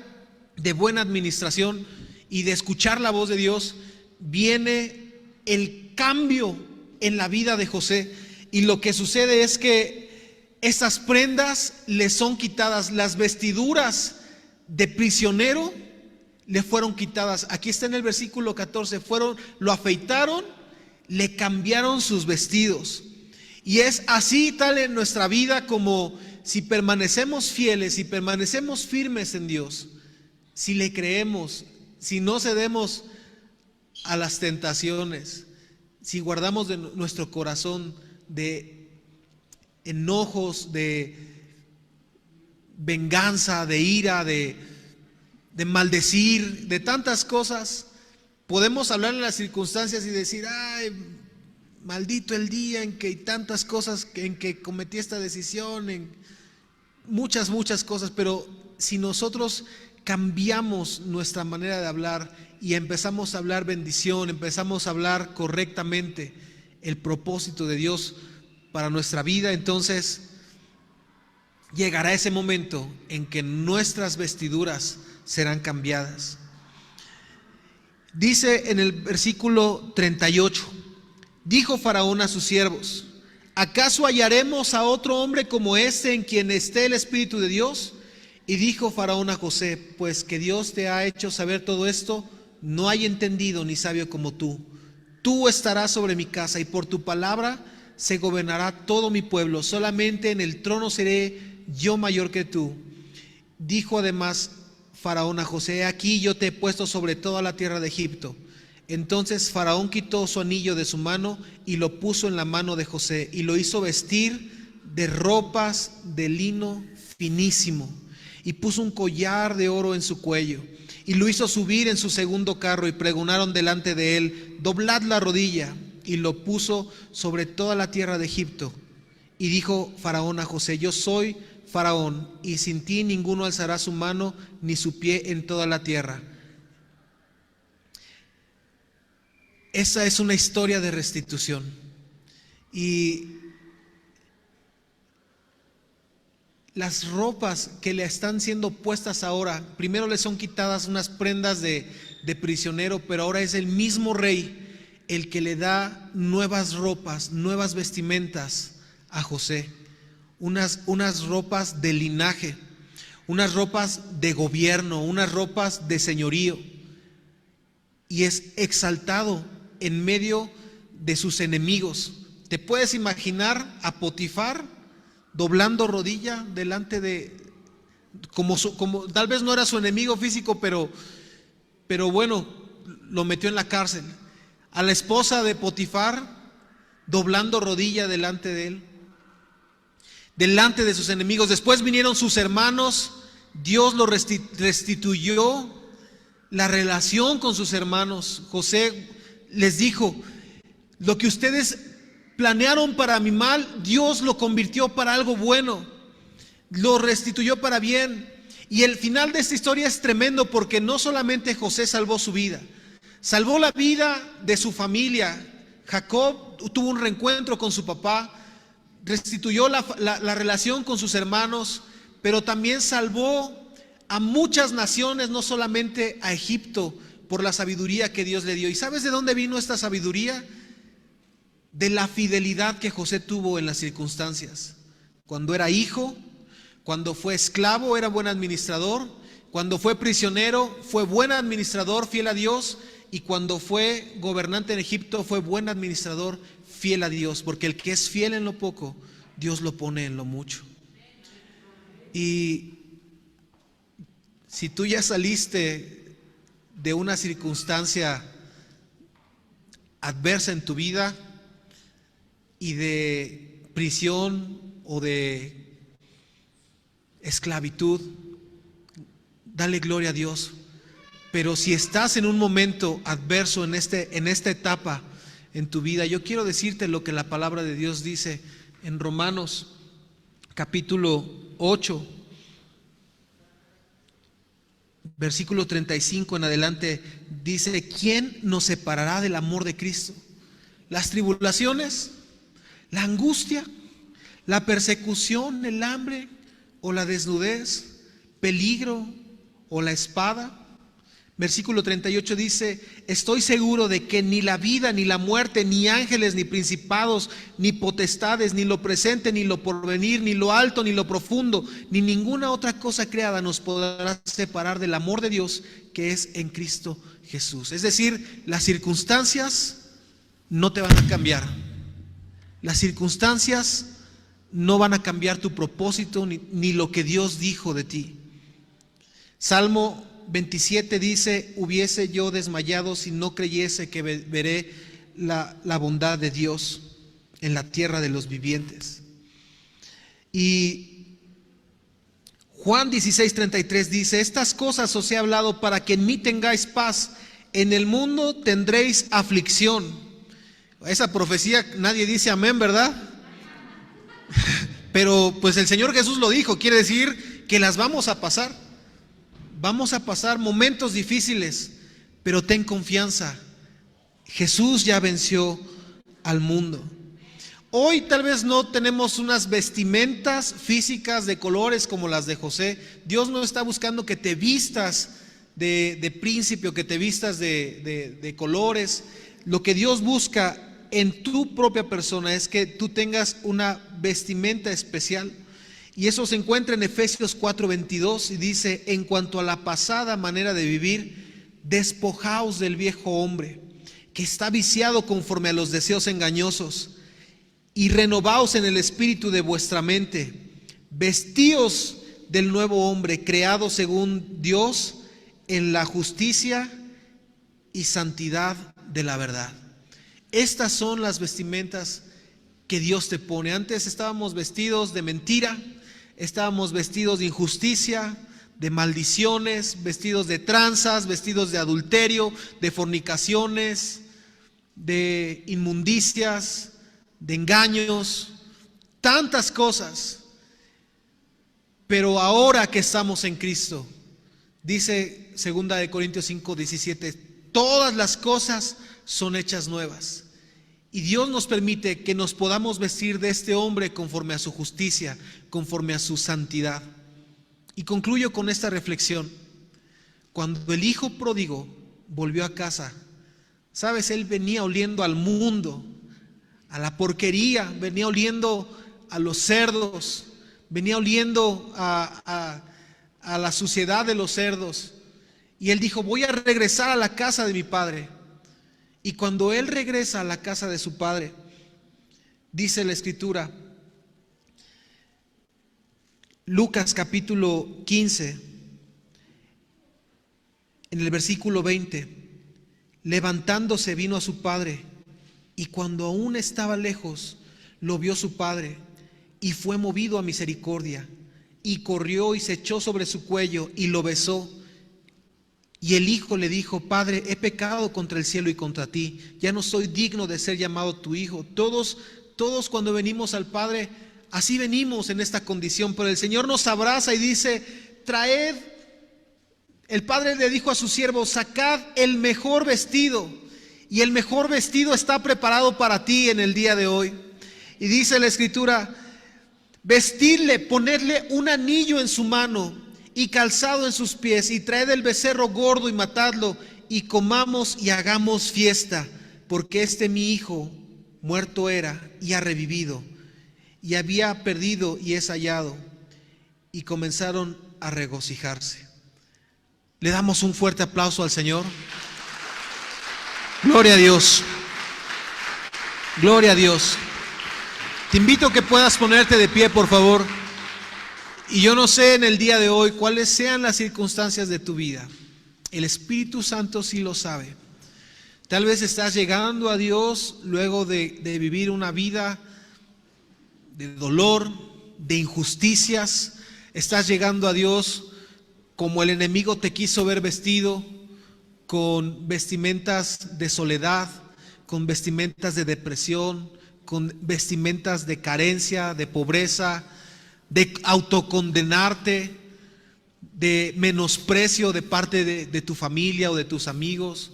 de buena administración y de escuchar la voz de Dios. Viene el cambio en la vida de José, y lo que sucede es que esas prendas le son quitadas, las vestiduras de prisionero le fueron quitadas. Aquí está en el versículo 14, lo afeitaron, le cambiaron sus vestidos. Y es así tal en nuestra vida, como si permanecemos fieles, si permanecemos firmes en Dios, si le creemos, si no cedemos a las tentaciones, si guardamos de nuestro corazón de enojos, de venganza, de ira, de maldecir, de tantas cosas. Podemos hablar en las circunstancias y decir: ay, maldito el día en que, y tantas cosas en que cometí esta decisión, en muchas cosas. Pero si nosotros cambiamos nuestra manera de hablar y empezamos a hablar bendición, empezamos a hablar correctamente el propósito de Dios para nuestra vida, entonces llegará ese momento en que nuestras vestiduras serán cambiadas. Dice en el versículo 38: dijo Faraón a sus siervos: ¿acaso hallaremos a otro hombre como este en quien esté el Espíritu de Dios? Y dijo Faraón a José: pues que Dios te ha hecho saber todo esto, no hay entendido ni sabio como tú. Tú estarás sobre mi casa, y por tu palabra se gobernará todo mi pueblo. Solamente en el trono seré yo mayor que tú. Dijo además Faraón a José: aquí yo te he puesto sobre toda la tierra de Egipto. Entonces Faraón quitó su anillo de su mano y lo puso en la mano de José, y lo hizo vestir de ropas de lino finísimo, y puso un collar de oro en su cuello, y lo hizo subir en su segundo carro, y pregonaron delante de él: doblad la rodilla. Y lo puso sobre toda la tierra de Egipto. Y dijo Faraón a José: yo soy Faraón, y sin ti ninguno alzará su mano ni su pie en toda la tierra. Esa es una historia de restitución. Y las ropas que le están siendo puestas ahora, primero le son quitadas unas prendas de prisionero, pero ahora es el mismo rey el que le da nuevas ropas, nuevas vestimentas a José, unas ropas de linaje, unas ropas de gobierno, unas ropas de señorío, y es exaltado en medio de sus enemigos. ¿Te puedes imaginar a Potifar doblando rodilla delante de, como tal vez no era su enemigo físico, pero bueno, lo metió en la cárcel? A la esposa de Potifar doblando rodilla delante de él, delante de sus enemigos. Después vinieron sus hermanos, Dios lo restituyó la relación con sus hermanos. José les dijo: lo que ustedes planearon para mi mal, Dios lo convirtió para algo bueno, lo restituyó para bien. Y el final de esta historia es tremendo, porque no solamente José salvó su vida, salvó la vida de su familia. Jacob tuvo un reencuentro con su papá, restituyó la relación con sus hermanos, pero también salvó a muchas naciones, no solamente a Egipto, por la sabiduría que Dios le dio. ¿Y sabes de dónde vino esta sabiduría? De la fidelidad que José tuvo en las circunstancias. Cuando era hijo, cuando fue esclavo, era buen administrador. Cuando fue prisionero, fue buen administrador, fiel a Dios. Y cuando fue gobernante en Egipto, fue buen administrador, fiel a Dios. Porque el que es fiel en lo poco, Dios lo pone en lo mucho. Y si tú ya saliste de una circunstancia adversa en tu vida, y de prisión o de esclavitud, dale gloria a Dios. Pero si estás en un momento adverso en esta etapa en tu vida, yo quiero decirte lo que la palabra de Dios dice en Romanos capítulo 8, versículo 35 en adelante. Dice: ¿quién nos separará del amor de Cristo? ¿Las tribulaciones, la angustia, la persecución, el hambre o la desnudez, peligro o la espada? Versículo 38 dice: estoy seguro de que ni la vida, ni la muerte, ni ángeles, ni principados, ni potestades, ni lo presente, ni lo porvenir, ni lo alto, ni lo profundo, ni ninguna otra cosa creada nos podrá separar del amor de Dios que es en Cristo Jesús. Es decir, las circunstancias no te van a cambiar. Las circunstancias no van a cambiar tu propósito ni lo que Dios dijo de ti. Salmo 27 dice: hubiese yo desmayado si no creyese que veré la bondad de Dios en la tierra de los vivientes. Y Juan 16:33 dice: estas cosas os he hablado para que en mí tengáis paz. En el mundo tendréis aflicción. Esa profecía nadie dice amén, ¿verdad? Pero pues el Señor Jesús lo dijo, quiere decir que las vamos a pasar. Vamos a pasar momentos difíciles, pero ten confianza. Jesús ya venció al mundo. Hoy tal vez no tenemos unas vestimentas físicas de colores como las de José. Dios no está buscando que te vistas de príncipe o que te vistas de colores. Lo que Dios busca en tu propia persona es que tú tengas una vestimenta especial. Y eso se encuentra en Efesios 4:22 y dice: en cuanto a la pasada manera de vivir, despojaos del viejo hombre, que está viciado conforme a los deseos engañosos, y renovaos en el espíritu de vuestra mente. Vestíos del nuevo hombre, creado según Dios en la justicia y santidad de la verdad. Estas son las vestimentas que Dios te pone. Antes estábamos vestidos de mentira, estábamos vestidos de injusticia, de maldiciones, vestidos de tranzas, vestidos de adulterio, de fornicaciones, de inmundicias, de engaños, tantas cosas. Pero ahora que estamos en Cristo, dice 2 Corintios 5:17, todas las cosas son hechas nuevas. Y Dios nos permite que nos podamos vestir de este hombre conforme a su justicia, conforme a su santidad. Y concluyo con esta reflexión. Cuando el hijo pródigo volvió a casa, ¿sabes? Él venía oliendo al mundo, a la porquería, venía oliendo a los cerdos, venía oliendo a la suciedad de los cerdos. Y él dijo: voy a regresar a la casa de mi padre. Y cuando él regresa a la casa de su padre, dice la Escritura, Lucas capítulo 15, en el versículo 20, levantándose vino a su padre, y cuando aún estaba lejos, lo vio su padre, y fue movido a misericordia, y corrió y se echó sobre su cuello, y lo besó. Y el hijo le dijo: Padre, he pecado contra el cielo y contra ti, ya no soy digno de ser llamado tu hijo. Todos cuando venimos al Padre, así venimos en esta condición, pero el Señor nos abraza y dice: traed. El Padre le dijo a su siervo: sacad el mejor vestido, y el mejor vestido está preparado para ti en el día de hoy. Y dice la Escritura: vestidle, ponerle un anillo en su mano y calzado en sus pies, y traed el becerro gordo y matadlo, y comamos y hagamos fiesta, porque mi hijo muerto era y ha revivido, y había perdido y es hallado. Y comenzaron a regocijarse. Le damos un fuerte aplauso al Señor. Gloria a Dios. Gloria a Dios. Te invito a que puedas ponerte de pie, por favor. Y yo no sé en el día de hoy cuáles sean las circunstancias de tu vida. El Espíritu Santo sí lo sabe. Tal vez estás llegando a Dios luego de vivir una vida de dolor, de injusticias. Estás llegando a Dios como el enemigo te quiso ver vestido, con vestimentas de soledad, con vestimentas de depresión, con vestimentas de carencia, de pobreza, de autocondenarte, de menosprecio de parte de tu familia o de tus amigos.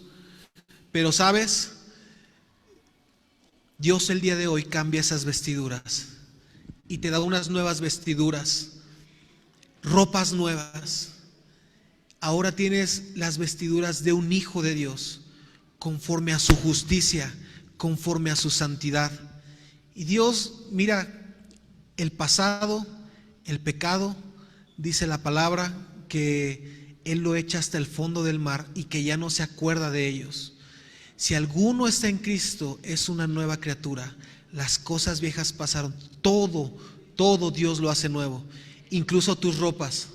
Pero ¿sabes? Dios el día de hoy cambia esas vestiduras y te da unas nuevas vestiduras, ropas nuevas. Ahora tienes las vestiduras de un hijo de Dios, conforme a su justicia, conforme a su santidad. Y Dios, mira, el pasado, el pecado, dice la palabra que Él lo echa hasta el fondo del mar y que ya no se acuerda de ellos. Si alguno está en Cristo, es una nueva criatura. Las cosas viejas pasaron, todo Dios lo hace nuevo. Incluso tus ropas,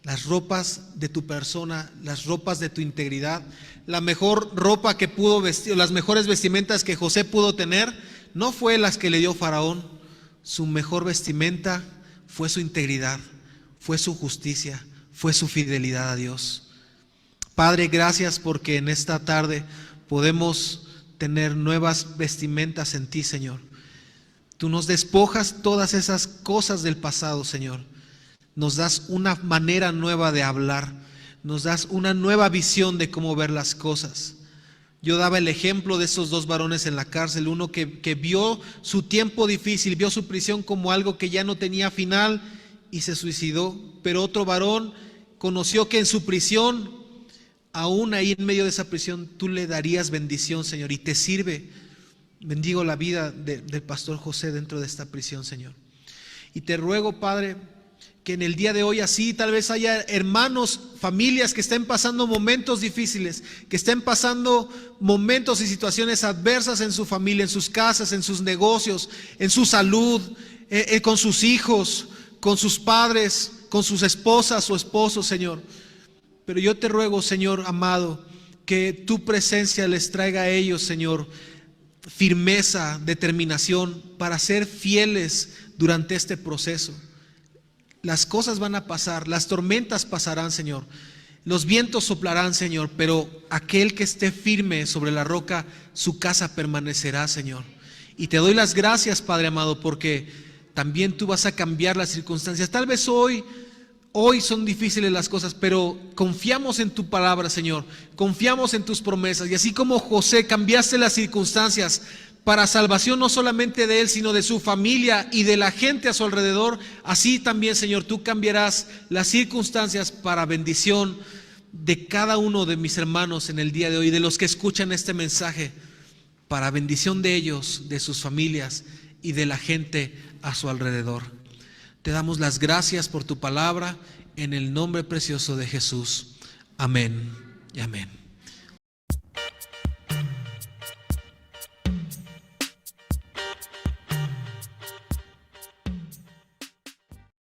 las ropas de tu persona, las ropas de tu integridad. La mejor ropa que pudo vestir, las mejores vestimentas que José pudo tener, no fue las que le dio Faraón. Su mejor vestimenta fue su integridad, fue su justicia, fue su fidelidad a Dios. Padre, gracias porque en esta tarde podemos tener nuevas vestimentas en ti, Señor. Tú nos despojas todas esas cosas del pasado, Señor. Nos das una manera nueva de hablar, nos das una nueva visión de cómo ver las cosas. Yo daba el ejemplo de esos dos varones en la cárcel, uno que vio su tiempo difícil, vio su prisión como algo que ya no tenía final y se suicidó, pero otro varón conoció que en su prisión, aún ahí en medio de esa prisión, tú le darías bendición, Señor, y te sirve. Bendigo la vida del pastor José dentro de esta prisión, Señor. Y te ruego, Padre, que en el día de hoy así tal vez haya hermanos, familias que estén pasando momentos difíciles, que estén pasando momentos y situaciones adversas en su familia, en sus casas, en sus negocios, en su salud, con sus hijos, con sus padres, con sus esposas o esposos, Señor. Pero yo te ruego, Señor amado, que tu presencia les traiga a ellos, Señor, firmeza, determinación para ser fieles durante este proceso. Las cosas van a pasar, las tormentas pasarán, Señor, los vientos soplarán, Señor, pero aquel que esté firme sobre la roca, su casa permanecerá, Señor. Y te doy las gracias, Padre amado, porque también tú vas a cambiar las circunstancias. Tal vez hoy son difíciles las cosas, pero confiamos en tu palabra, Señor, confiamos en tus promesas. Y así como José cambiaste las circunstancias para salvación no solamente de él, sino de su familia y de la gente a su alrededor. Así también, Señor, tú cambiarás las circunstancias para bendición de cada uno de mis hermanos en el día de hoy, de los que escuchan este mensaje, para bendición de ellos, de sus familias y de la gente a su alrededor. Te damos las gracias por tu palabra en el nombre precioso de Jesús. Amén y amén.